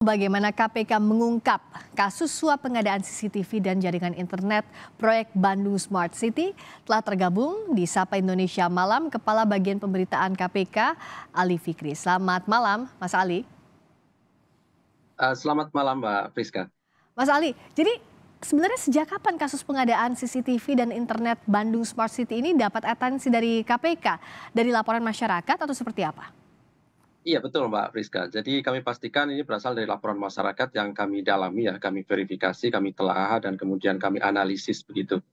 Bagaimana KPK mengungkap kasus suap pengadaan CCTV dan jaringan internet proyek Bandung Smart City telah tergabung di Sapa Indonesia Malam Kepala Bagian Pemberitaan KPK Ali Fikri. Selamat malam Mas Ali. Selamat malam Mbak Priska. Mas Ali, jadi sebenarnya sejak kapan kasus pengadaan CCTV dan internet Bandung Smart City ini dapat atensi dari KPK? Dari laporan masyarakat atau seperti apa? Iya betul Mbak Priska. Jadi kami pastikan ini berasal dari laporan masyarakat yang kami dalami ya, kami verifikasi, kami telaah dan kemudian kami analisis begitu.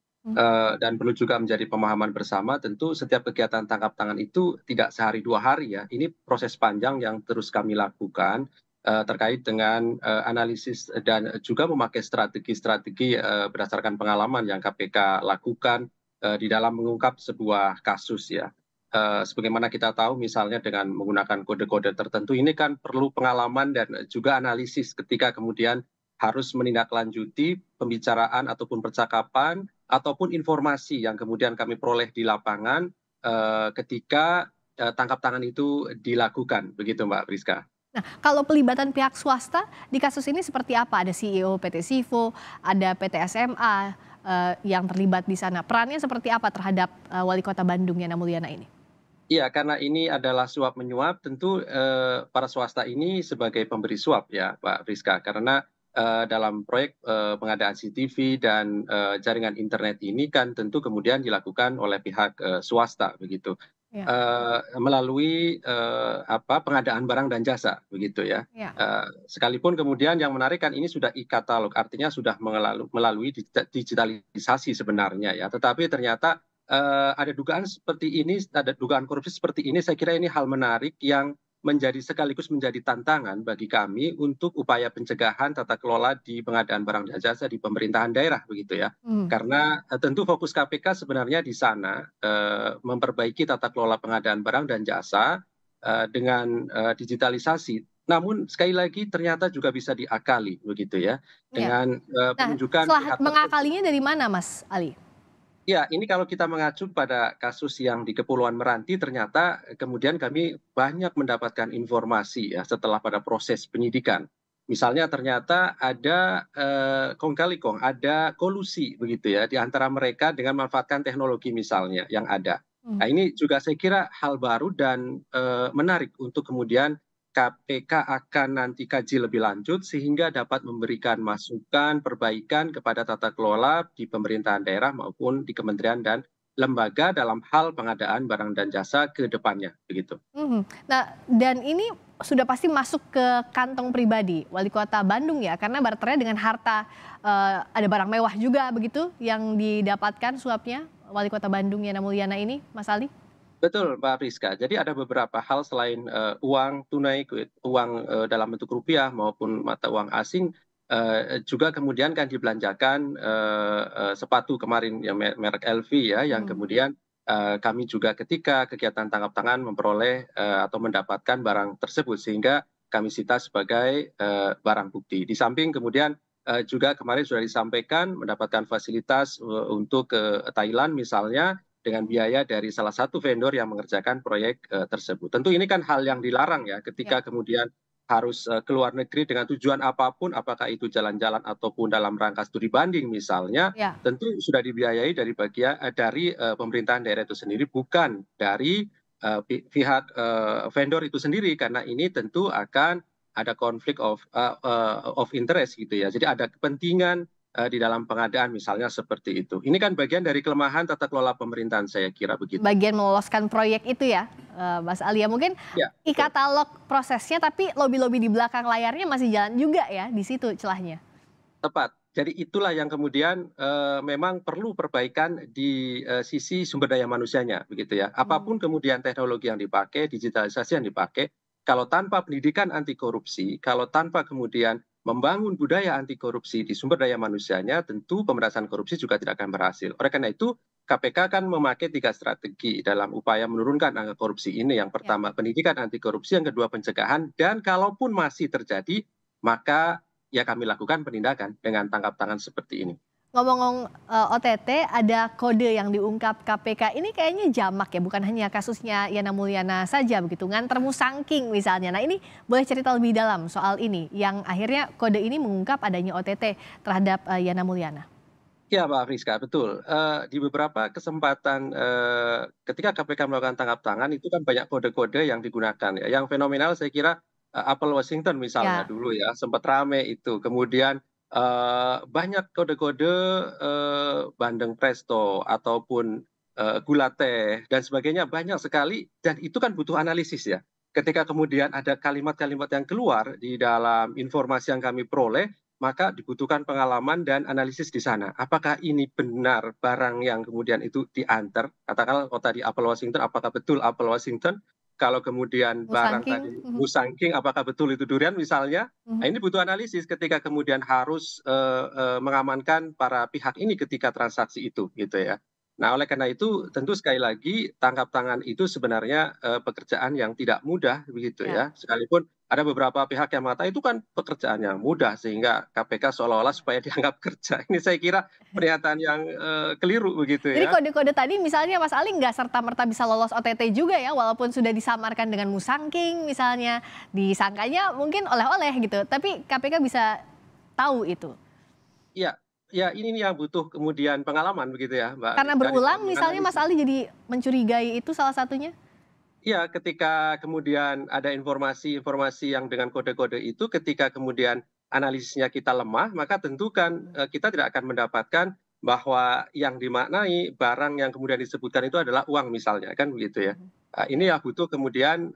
Dan perlu juga menjadi pemahaman bersama, tentu setiap kegiatan tangkap tangan itu tidak sehari 2 hari ya. Ini proses panjang yang terus kami lakukan terkait dengan analisis dan juga memakai strategi-strategi berdasarkan pengalaman yang KPK lakukan di dalam mengungkap sebuah kasus ya. Sebagaimana kita tahu misalnya dengan menggunakan kode-kode tertentu ini kan perlu pengalaman dan juga analisis ketika kemudian harus menindaklanjuti pembicaraan ataupun percakapan ataupun informasi yang kemudian kami peroleh di lapangan ketika tangkap tangan itu dilakukan begitu Mbak Priska. Nah, kalau pelibatan pihak swasta di kasus ini seperti apa? Ada CEO PT Sivo, ada PT SMA yang terlibat di sana. Perannya seperti apa terhadap Wali Kota Bandung Yana Mulyana ini? Iya, karena ini adalah suap menyuap, tentu para swasta ini sebagai pemberi suap ya, Pak Friska. Karena dalam proyek pengadaan CCTV dan jaringan internet ini kan tentu kemudian dilakukan oleh pihak swasta begitu, Ya, melalui pengadaan barang dan jasa begitu ya. ya. Sekalipun kemudian yang menarik kan ini sudah e-katalog, artinya sudah melalui digitalisasi sebenarnya ya. Tetapi ternyata ada dugaan seperti ini, ada dugaan korupsi seperti ini, saya kira ini hal menarik yang sekaligus menjadi tantangan bagi kami untuk upaya pencegahan tata kelola di pengadaan barang dan jasa di pemerintahan daerah begitu ya. Hmm. Karena tentu fokus KPK sebenarnya di sana memperbaiki tata kelola pengadaan barang dan jasa dengan digitalisasi. Namun sekali lagi ternyata juga bisa diakali begitu ya Ya. dengan Nah, penunjukan pihak tertentu. mengakalinya dari mana, Mas Ali? Ya, ini kalau kita mengacu pada kasus yang di Kepulauan Meranti, ternyata kemudian kami banyak mendapatkan informasi ya setelah pada proses penyidikan. Misalnya ternyata ada kong kali kong, ada kolusi begitu ya di antara mereka dengan memanfaatkan teknologi misalnya yang ada. Hmm. Nah ini juga saya kira hal baru dan menarik untuk kemudian KPK akan nanti kaji lebih lanjut sehingga dapat memberikan masukan, perbaikan kepada tata kelola di pemerintahan daerah maupun di kementerian dan lembaga dalam hal pengadaan barang dan jasa ke depannya, begitu. Mhm. Nah, dan ini sudah pasti masuk ke kantong pribadi Wali Kota Bandung ya, karena barternya dengan harta, ada barang mewah juga begitu yang didapatkan suapnya Wali Kota Bandung Yana Mulyana ini, Mas Ali? Betul, Mbak Priska. Jadi ada beberapa hal selain uang tunai, uang dalam bentuk rupiah maupun mata uang asing, juga kemudian kan dibelanjakan sepatu kemarin yang merek LV ya, yang Mhm. kemudian kami juga ketika kegiatan tangkap tangan memperoleh atau mendapatkan barang tersebut sehingga kami sita sebagai barang bukti. Di samping kemudian juga kemarin sudah disampaikan mendapatkan fasilitas untuk ke Thailand misalnya dengan biaya dari salah satu vendor yang mengerjakan proyek tersebut. Tentu ini kan hal yang dilarang ya Ya, ketika kemudian harus ke luar negeri dengan tujuan apapun, apakah itu jalan-jalan ataupun dalam rangka studi banding misalnya, ya. tentu sudah dibiayai dari pemerintahan daerah itu sendiri, bukan dari pihak vendor itu sendiri, karena ini tentu akan ada konflik of interest gitu ya. Jadi ada kepentingan di dalam pengadaan misalnya seperti itu. Ini kan bagian dari kelemahan tata kelola pemerintahan saya kira begitu. Bagian meloloskan proyek itu ya, Mas Ali ya. Mungkin Ya, betul. e-katalog prosesnya, tapi lobi-lobi di belakang layarnya masih jalan juga ya, di situ celahnya? Tepat. Jadi itulah yang kemudian memang perlu perbaikan di sisi sumber daya manusianya begitu ya. Mmm. Apapun kemudian teknologi yang dipakai, digitalisasi yang dipakai, kalau tanpa pendidikan anti korupsi, kalau tanpa kemudian membangun budaya anti korupsi di sumber daya manusianya, tentu pemberantasan korupsi juga tidak akan berhasil. Oleh karena itu, KPK kan memakai 3 strategi dalam upaya menurunkan angka korupsi ini. Yang Ya. pertama pendidikan anti korupsi, yang kedua pencegahan, dan kalaupun masih terjadi, maka ya kami lakukan penindakan dengan tangkap tangan seperti ini. Ngomong-ngomong OTT, ada kode yang diungkap KPK ini kayaknya jamak ya, bukan hanya kasusnya Yana Mulyana saja begitu, nganter Musangking misalnya. Nah ini boleh cerita lebih dalam soal ini, yang akhirnya kode ini mengungkap adanya OTT terhadap Yana Mulyana? Iya, Mbak Friska, betul. Di beberapa kesempatan, ketika KPK melakukan tangkap tangan itu kan banyak kode-kode yang digunakan ya. Yang fenomenal saya kira, apel Washington misalnya Ya, dulu ya, sempat rame itu. Kemudian, banyak kode-kode, bandeng presto ataupun, gula teh dan sebagainya banyak sekali dan itu kan butuh analisis ya. Ketika kemudian ada kalimat-kalimat yang keluar di dalam informasi yang kami peroleh, maka dibutuhkan pengalaman dan analisis di sana. Apakah ini benar barang yang kemudian itu diantar, katakanlah kalau tadi apel Washington, apakah betul apel Washington? Kalau kemudian barang Musangking. tadi Mhm, Musangking, apakah betul itu durian misalnya? Nah, mhm. ini butuh analisis ketika kemudian harus, mengamankan para pihak ini ketika transaksi itu, gitu ya. Nah, oleh karena itu tentu sekali lagi tangkap tangan itu sebenarnya, pekerjaan yang tidak mudah begitu Ya. ya. Sekalipun ada beberapa pihak yang mengatakan itu kan pekerjaan yang mudah sehingga KPK seolah-olah supaya dianggap kerja. Ini saya kira pernyataan yang, keliru begitu Jadi ya. kode-kode tadi misalnya Mas Ali nggak serta-merta bisa lolos OTT juga ya, walaupun sudah disamarkan dengan Musangking misalnya, disangkanya mungkin oleh-oleh gitu, tapi KPK bisa tahu itu. Iya, ya ini nih yang butuh kemudian pengalaman begitu ya, Mbak Karena Rizka, di dalam berulang misalnya Mas menganalisis. Ali jadi mencurigai itu salah satunya? Iya, ketika kemudian ada informasi-informasi yang dengan kode-kode itu, ketika kemudian analisisnya kita lemah, maka tentu kan, kita tidak akan mendapatkan bahwa yang dimaknai barang yang kemudian disebutkan itu adalah uang misalnya, kan begitu ya. Mhm. Ini Ya. ya butuh kemudian,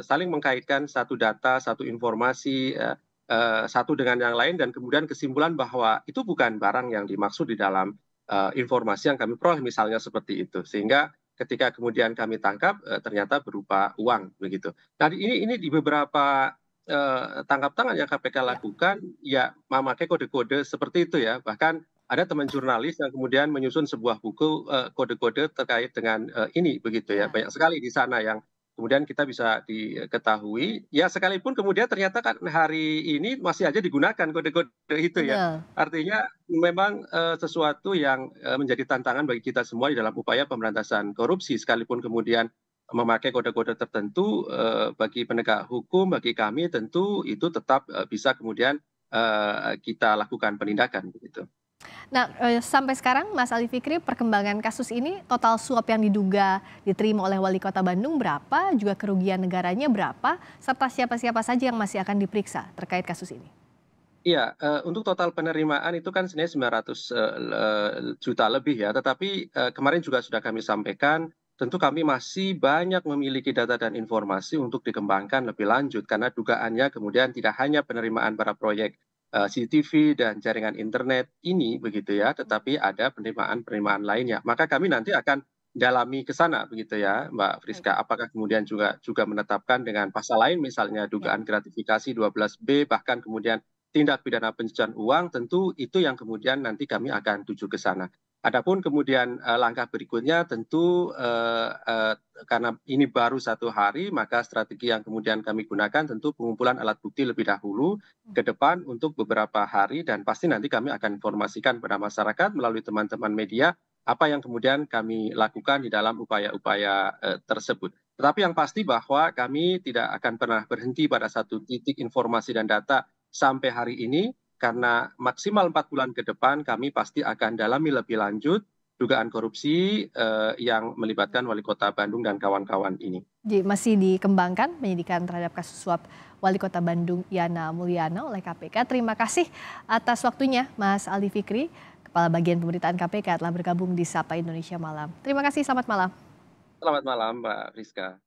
saling mengkaitkan satu data, satu informasi, satu dengan yang lain dan kemudian kesimpulan bahwa itu bukan barang yang dimaksud di dalam, informasi yang kami peroleh misalnya seperti itu. Sehingga ketika kemudian kami tangkap, ternyata berupa uang begitu. Nah ini di beberapa, tangkap tangan yang KPK Ya. lakukan, ya memakai kode-kode seperti itu ya. Bahkan ada teman jurnalis yang kemudian menyusun sebuah buku, kode-kode terkait dengan, ini begitu ya. Ya. Banyak sekali di sana yang kemudian kita bisa diketahui, ya sekalipun kemudian ternyata kan hari ini masih aja digunakan kode-kode itu ya. Betul. Artinya memang, sesuatu yang, menjadi tantangan bagi kita semua di dalam upaya pemberantasan korupsi, sekalipun kemudian memakai kode-kode tertentu, bagi penegak hukum, bagi kami tentu itu tetap, bisa kemudian, kita lakukan penindakan begitu. Nah, sampai sekarang Mas Ali Fikri perkembangan kasus ini total suap yang diduga diterima oleh Wali Kota Bandung berapa, juga kerugian negaranya berapa, serta siapa-siapa saja yang masih akan diperiksa terkait kasus ini? Iya, untuk total penerimaan itu kan sebenarnya 900, juta lebih ya, tetapi, kemarin juga sudah kami sampaikan, tentu kami masih banyak memiliki data dan informasi untuk dikembangkan lebih lanjut, karena dugaannya kemudian tidak hanya penerimaan para proyek, CCTV dan jaringan internet ini begitu ya, tetapi ada penerimaan-penerimaan lainnya. Maka kami nanti akan dalami ke sana begitu ya, Mbak Baik, Friska. Apakah kemudian juga juga menetapkan dengan pasal lain misalnya ya. dugaan gratifikasi 12B, bahkan kemudian tindak pidana pencucian uang tentu itu yang kemudian nanti kami akan tuju ke sana. Adapun kemudian, langkah berikutnya tentu, karena ini baru 1 hari, maka strategi yang kemudian kami gunakan tentu pengumpulan alat bukti lebih dahulu ke depan untuk beberapa hari dan pasti nanti kami akan informasikan kepada masyarakat melalui teman-teman media, apa yang kemudian kami lakukan di dalam upaya-upaya, tersebut. Tetapi yang pasti bahwa kami tidak akan pernah berhenti pada satu titik informasi dan data sampai hari ini, karena maksimal 4 bulan ke depan kami pasti akan dalami lebih lanjut dugaan korupsi, yang melibatkan Wali Kota Bandung dan kawan-kawan ini. Jadi masih dikembangkan penyidikan terhadap kasus suap Wali Kota Bandung Yana Mulyana oleh KPK. Terima kasih atas waktunya Mas Ali Fikri, Kepala Bagian Pemberitaan KPK telah bergabung di Sapa Indonesia Malam. Terima kasih, selamat malam. Selamat malam, Mbak Rizka.